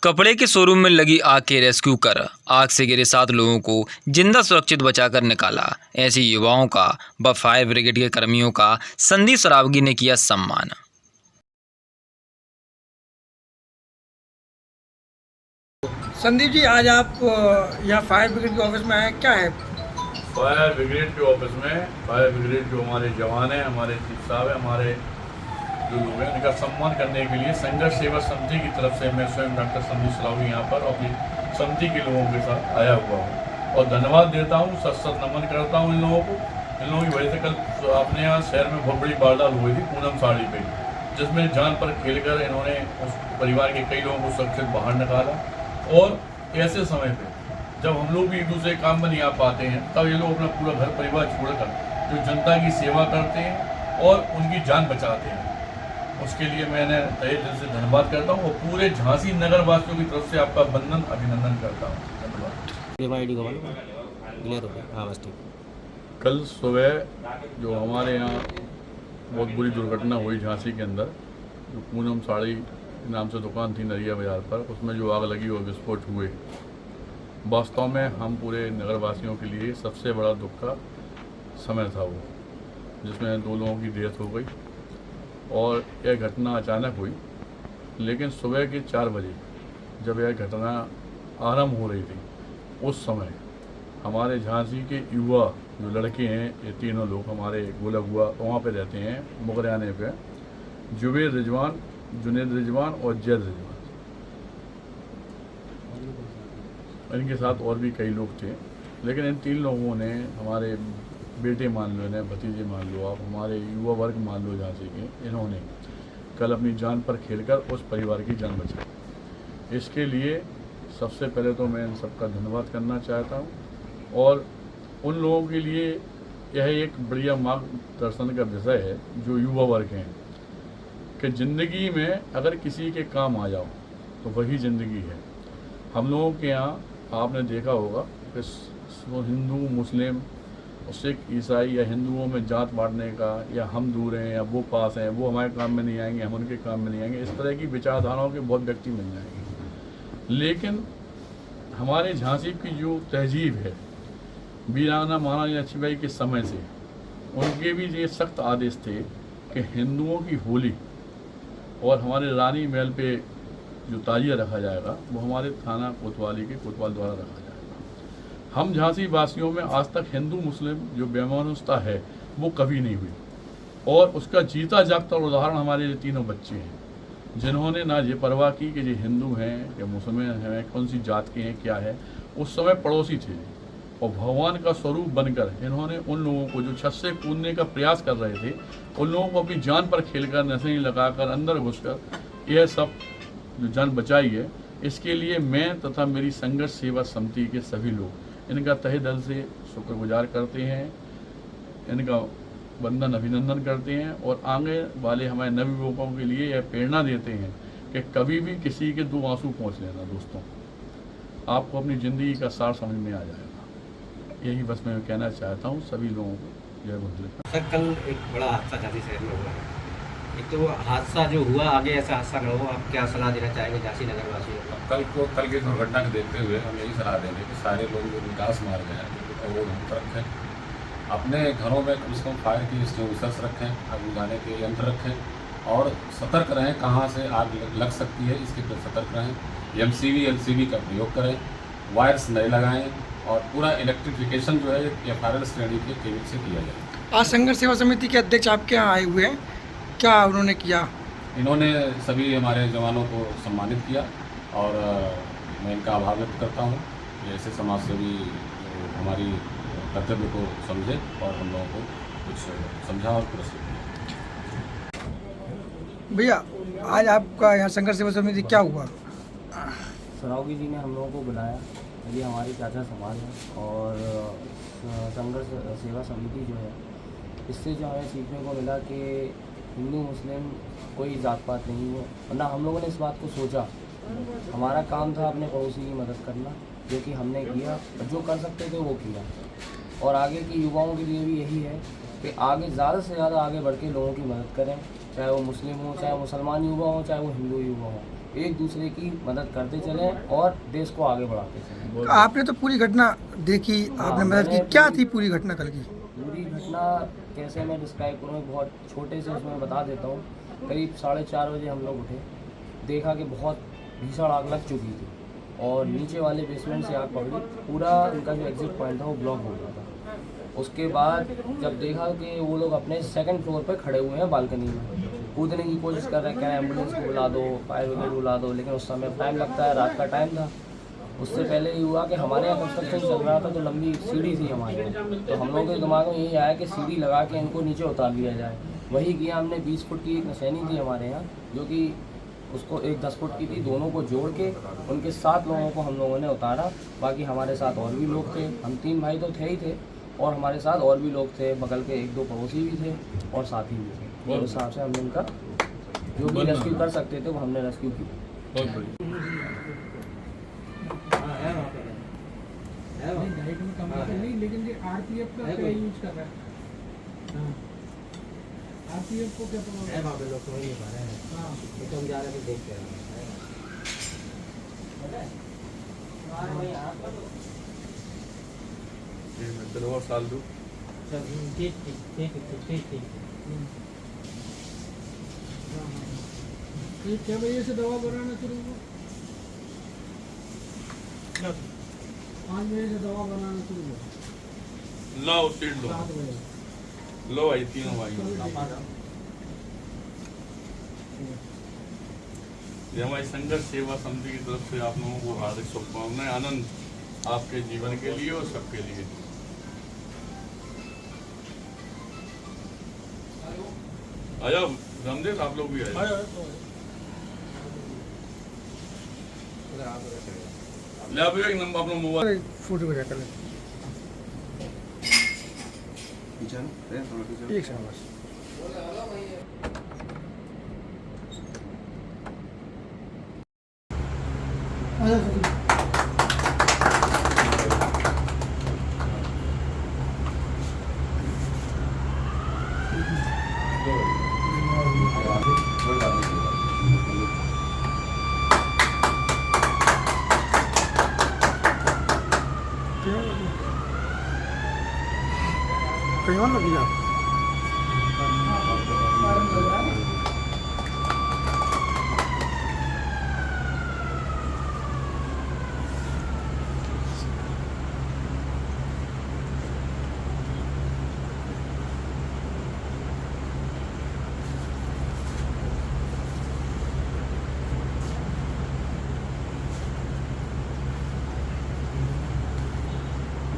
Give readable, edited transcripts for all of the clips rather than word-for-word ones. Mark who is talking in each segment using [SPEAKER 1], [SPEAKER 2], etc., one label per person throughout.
[SPEAKER 1] कपड़े के शोरूम में लगी आग के रेस्क्यू कर आग से घिरे 7 लोगों को जिंदा सुरक्षित बचाकर निकाला। ऐसे युवाओं का व फायर ब्रिगेड के कर्मियों का संदीप सरावगी ने किया सम्मान।
[SPEAKER 2] संदीप जी, आज आप यहाँ फायर ब्रिगेड के ऑफिस में आए, क्या है?
[SPEAKER 3] फायर ब्रिगेड के ऑफिस में फायर ब्रिगेड जो हमारे जवान हैं, हमारे चीफ साहब हैं, हमारे जो लोग हैं, उनका सम्मान करने के लिए संघर्ष सेवा समिति की तरफ से मैं स्वयं डॉक्टर संदीप सरावगी यहाँ पर अपनी समिति के लोगों के साथ आया हुआ हूँ और धन्यवाद देता हूँ, सत नमन करता हूँ इन लोगों को। इन लोगों की वजह से कल अपने यहाँ शहर में बहुत बड़ी वारदात हुई थी पूनम साड़ी पे, जिसमें जान पर खेलकर इन्होंने उस परिवार के कई लोगों को सुरक्षित बाहर निकाला। और ऐसे समय पे जब हम लोग भी एक दूसरे काम में नहीं आ पाते हैं, तब ये लोग अपना पूरा घर परिवार छोड़कर जो जनता की सेवा करते हैं और उनकी जान बचाते हैं, उसके लिए मैंने तहे दिल से धन्यवाद करता हूँ और पूरे झांसी नगर वासियों की तरफ से आपका वंदन अभिनंदन करता हूँ। धन्यवाद। कल सुबह जो हमारे यहाँ बहुत बुरी दुर्घटना हुई झांसी के अंदर, जो पूनम साड़ी नाम से दुकान थी नरिया बाजार पर, उसमें जो आग लगी और विस्फोट हुए, वास्तव में हम पूरे नगरवासियों के लिए सबसे बड़ा दुख का समय था वो, जिसमें 2 लोगों की डेथ हो गई। और यह घटना अचानक हुई, लेकिन सुबह के 4 बजे जब यह घटना आरंभ हो रही थी, उस समय हमारे झांसी के युवा जो लड़के हैं, ये तीनों लोग हमारे गोलक हुआ वहाँ पे रहते हैं मुगरियाने पे, जुबेर रिजवान, जुनेद रिजवान और जैद रिजवान, इनके साथ और भी कई लोग थे। लेकिन इन 3 लोगों ने, हमारे बेटे मान लो, इन्हें भतीजे मान लो आप, हमारे युवा वर्ग मान लो झांसी के, इन्होंने कल अपनी जान पर खेलकर उस परिवार की जान बचाई। इसके लिए सबसे पहले तो मैं इन सबका धन्यवाद करना चाहता हूँ। और उन लोगों के लिए यह एक बढ़िया मार्गदर्शन का विषय है जो युवा वर्ग हैं, कि ज़िंदगी में अगर किसी के काम आ जाओ तो वही ज़िंदगी है। हम लोगों के यहाँ आपने देखा होगा कि हिंदू, मुस्लिम, सिख, ईसाई या हिंदुओं में जात बांटने का, या हम दूर हैं या वो पास हैं, वो हमारे काम में नहीं आएंगे, हम उनके काम में नहीं आएंगे, इस तरह की विचारधाराओं के बहुत व्यक्ति मिल जाएंगे। लेकिन हमारे झांसी की जो तहजीब है, वीराना महारानी लक्ष्मीबाई के समय से उनके भी ये सख्त आदेश थे कि हिंदुओं की होली और हमारे रानी महल पे जो ताजिया रखा जाएगा वो हमारे थाना कोतवाली के कोतवाल द्वारा रखा जाएगा। हम झांसी वासियों में आज तक हिंदू मुस्लिम जो बेमानुसता है वो कभी नहीं हुई, और उसका जीता जागता उदाहरण हमारे ये तीनों बच्चे हैं, जिन्होंने ना ये परवाह की कि ये हिंदू हैं या मुसलमान हैं, कौन सी जात के हैं, क्या है। उस समय पड़ोसी थे और भगवान का स्वरूप बनकर इन्होंने उन लोगों को जो छत से कूदने का प्रयास कर रहे थे, उन लोगों को अपनी जान पर खेलकर, नशे लगाकर, अंदर घुसकर यह सब जो जान बचाई है। इसके लिए मैं तथा मेरी संघर्ष सेवा समिति के सभी लोग इनका तहे दिल से शुक्रगुजार करते हैं, इनका वंदन अभिनंदन करते हैं और आगे वाले हमारे नवयुवकों के लिए यह प्रेरणा देते हैं कि कभी भी किसी के 2 आंसू पहुँच लेना दोस्तों, आपको अपनी ज़िंदगी का सार समझ में आ जाएगा। यही बस मैं कहना चाहता हूँ सभी लोगों को। जय गुरुदेव।
[SPEAKER 4] सर, कल एक बड़ा हादसा झांसी शहर में हुआ है। एक तो हादसा जो हुआ, आगे ऐसा हादसा न हो, आप क्या सलाह देना चाहेंगे झांसी नगर वासियों को?
[SPEAKER 5] कल की दुर्घटना को देखते हुए हम यही सलाह देंगे कि सारे लोग जो विकास मार्ग हैं वो ढूंढ रखें, अपने घरों में कम से कम फायर की एक्सटिंग्विशर्स रखें, आग बुझाने के यंत्र रखें और सतर्क रहें। कहाँ से आग लग सकती है इसके प्रति सतर्क रहें। MCV LCV का प्रयोग करें, वायर्स नए लगाएं और पूरा इलेक्ट्रिफिकेशन जो है FRL श्रेणी के केबल से किया जाए।
[SPEAKER 2] आज संघर्ष सेवा समिति के अध्यक्ष आपके यहाँ आए हुए हैं, क्या उन्होंने किया?
[SPEAKER 5] इन्होंने सभी हमारे जवानों को सम्मानित किया और मैं इनका आभार व्यक्त करता हूँ। ऐसे समाज सेवी जो हमारी कर्तव्य को समझे और हम लोगों को कुछ समझा और पुरस्कृत किया।
[SPEAKER 2] भैया, आज आपका यहाँ संघर्ष सेवा समिति क्या हुआ?
[SPEAKER 6] सरावगी जी ने हम लोगों को बुलाया, ये हमारी चाचा समाज है और संघर्ष सेवा समिति जो है, इससे जो हमें सीखने को मिला कि हिंदू मुस्लिम कोई जात पात नहीं है। वरना हम लोगों ने इस बात को सोचा, हमारा काम था अपने पड़ोसी की मदद करना, जो कि हमने किया, जो कर सकते थे वो किया। और आगे की युवाओं के लिए भी यही है कि आगे ज़्यादा से ज़्यादा आगे बढ़ के लोगों की मदद करें, चाहे वो मुस्लिम हो, चाहे मुसलमान युवा हो, चाहे वो हिंदू युवा हो। एक दूसरे की मदद करते चलें और देश को आगे बढ़ाते चलें।
[SPEAKER 2] आपने तो पूरी घटना देखी, आपने मदद की,
[SPEAKER 6] मैंने
[SPEAKER 2] क्या थी पूरी घटना कल की?
[SPEAKER 6] पूरी घटना कैसे मैं डिस्क्राइब करूँ, बहुत छोटे से उसमें बता देता हूँ। करीब 4:30 बजे हम लोग उठे, देखा कि बहुत भीषण आग लग चुकी थी और नीचे वाले बेसमेंट से आग पकड़ी, पूरा उनका जो एग्जिट पॉइंट था वो ब्लॉक हो गया था। उसके बाद जब देखा कि वो लोग अपने सेकंड फ्लोर पे खड़े हुए हैं बालकनी में, कूदने की कोशिश कर रहे हैं, क्या एम्बुलेंस को बुला दो, फायर ब्रिगेड बुला दो, लेकिन उस समय टाइम लगता है, रात का टाइम था। उससे पहले ये हुआ कि हमारे यहाँ कंस्ट्रक्शन चल रहा था तो लंबी सीढ़ी थी हमारे यहाँ, तो हम लोगों के दिमाग में यही आया कि सीढ़ी लगा के इनको नीचे उतार लिया जाए। वही किया हमने। 20 फुट की एक नशैनी थी हमारे यहाँ, जो कि उसको एक 10 फुट की थी, दोनों को जोड़ के उनके 7 लोगों को हम लोगों ने उतारा। बाकी हमारे साथ और भी लोग थे, हम 3 भाई तो थे ही थे और हमारे साथ और भी लोग थे, बगल के 1-2 पड़ोसी भी थे और साथी भी थे। उस हिसाब से हमने उनका जो भी रेस्क्यू कर सकते थे वो हमने रेस्क्यू किया।
[SPEAKER 3] बहुत बढ़िया।
[SPEAKER 7] नहीं, लेकिन ये आरपीएफ का क्या यूज कर रहा है? आरपीएफ को क्या पता?
[SPEAKER 4] है वहाँ पे लोग समझ नहीं पा रहे हैं।
[SPEAKER 7] हाँ,
[SPEAKER 4] ये तो हम जा रहे थे देख के आए।
[SPEAKER 3] चलो और साल दो।
[SPEAKER 4] ठीक ठीक ठीक ठीक ठीक।
[SPEAKER 7] ये क्या बजे से दवा बनाना शुरू हुआ? 5 बजे से दवा बनाना शुरू हुआ।
[SPEAKER 3] लो सीट लो,
[SPEAKER 7] 7 बजे।
[SPEAKER 3] लो आई तीनों भाई। ये हमारी संघर्ष सेवा समिति की तरफ से आप लोगों को हार्दिक शुभकामनाएं। आनंद आपके जीवन के लिए और सबके लिए। आया रामदेव, आप लोग भी आए। ले आप एक नंबर अपना मोबाइल
[SPEAKER 2] फोटो को कर लेते एक सेकंड बस। कहीं और लगी आप?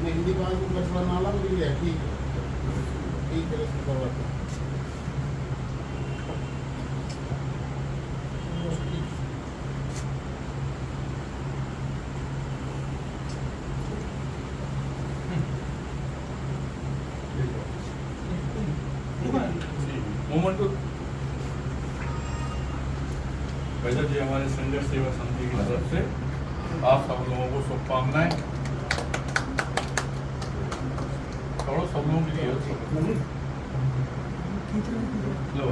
[SPEAKER 8] हिंदी बात को कचरा नाला मिल गया। ठीक है, ठीक है, इसको करवाते हैं।
[SPEAKER 3] मोमेंट तो वैसा जी हमारे संघर्ष सेवा समिति की तरफ से आप सब लोगों को शुभकामनाएं। सब लोगों के लिए लो